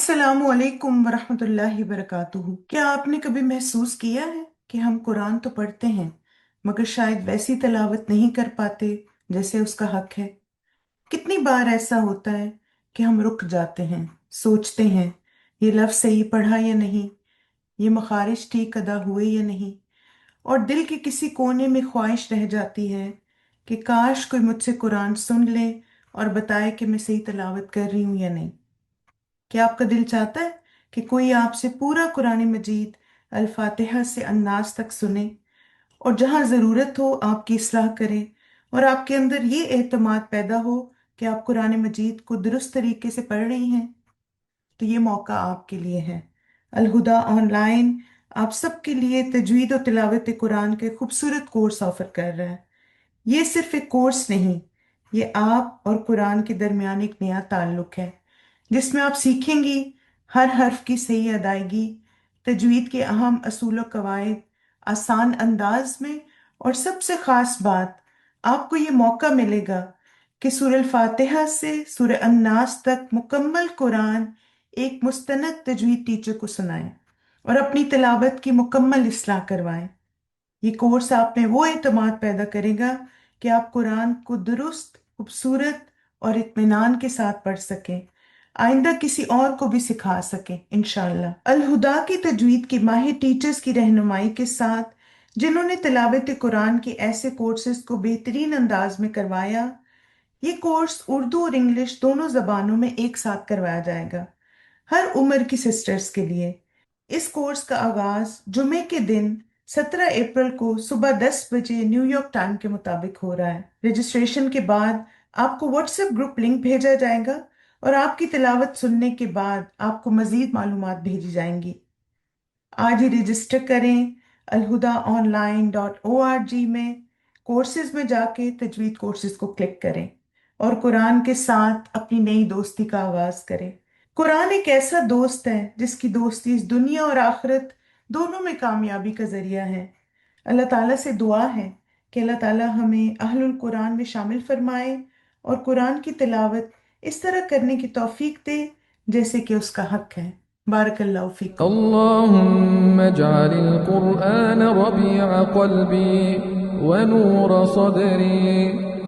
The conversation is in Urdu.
السلام علیکم ورحمۃ اللہ وبرکاتہ۔ کیا آپ نے کبھی محسوس کیا ہے کہ ہم قرآن تو پڑھتے ہیں مگر شاید ویسی تلاوت نہیں کر پاتے جیسے اس کا حق ہے؟ کتنی بار ایسا ہوتا ہے کہ ہم رک جاتے ہیں، سوچتے ہیں یہ لفظ صحیح پڑھا یا نہیں، یہ مخارج ٹھیک ادا ہوئے یا نہیں، اور دل کے کسی کونے میں خواہش رہ جاتی ہے کہ کاش کوئی مجھ سے قرآن سن لے اور بتائے کہ میں صحیح تلاوت کر رہی ہوں یا نہیں۔ کیا آپ کا دل چاہتا ہے کہ کوئی آپ سے پورا قرآن مجید الفاتحہ سے الناس تک سنے اور جہاں ضرورت ہو آپ کی اصلاح کرے اور آپ کے اندر یہ اعتماد پیدا ہو کہ آپ قرآن مجید کو درست طریقے سے پڑھ رہی ہیں؟ تو یہ موقع آپ کے لیے ہے۔ الہدا آن لائن آپ سب کے لیے تجوید و تلاوت قرآن کے خوبصورت کورس آفر کر رہا ہے۔ یہ صرف ایک کورس نہیں، یہ آپ اور قرآن کے درمیان ایک نیا تعلق ہے جس میں آپ سیکھیں گی ہر حرف کی صحیح ادائیگی، تجوید کے اہم اصول و قواعد آسان انداز میں، اور سب سے خاص بات، آپ کو یہ موقع ملے گا کہ سورہ الفاتحہ سے سورہ الناس تک مکمل قرآن ایک مستند تجوید ٹیچر کو سنائیں اور اپنی تلاوت کی مکمل اصلاح کروائیں۔ یہ کورس آپ میں وہ اعتماد پیدا کرے گا کہ آپ قرآن کو درست، خوبصورت اور اطمینان کے ساتھ پڑھ سکیں، آئندہ کسی اور کو بھی سکھا سکیں انشاءاللہ۔ الہدا کی تجوید کے ماہر ٹیچرز کی رہنمائی کے ساتھ، جنہوں نے تلاوت قرآن کے ایسے کورسز کو بہترین انداز میں کروایا، یہ کورس اردو اور انگلش دونوں زبانوں میں ایک ساتھ کروایا جائے گا، ہر عمر کی سسٹرز کے لیے۔ اس کورس کا آغاز جمعے کے دن 17 اپریل کو صبح 10 بجے نیو یارک ٹائم کے مطابق ہو رہا ہے۔ رجسٹریشن کے بعد آپ کو واٹس ایپ گروپ لنک بھیجا جائے گا اور آپ کی تلاوت سننے کے بعد آپ کو مزید معلومات بھیجی جائیں گی۔ آج ہی رجسٹر کریں alhudaonline.org میں، کورسز میں جا کے تجوید کورسز کو کلک کریں اور قرآن کے ساتھ اپنی نئی دوستی کا آغاز کریں۔ قرآن ایک ایسا دوست ہے جس کی دوستی اس دنیا اور آخرت دونوں میں کامیابی کا ذریعہ ہے۔ اللہ تعالیٰ سے دعا ہے کہ اللہ تعالیٰ ہمیں اہل القرآن میں شامل فرمائے اور قرآن کی تلاوت اس طرح کرنے کی توفیق دے جیسے کہ اس کا حق ہے۔ بارک اللہ فیکم۔ اللهم اجعل القرآن ربيع قلبي ونور صدري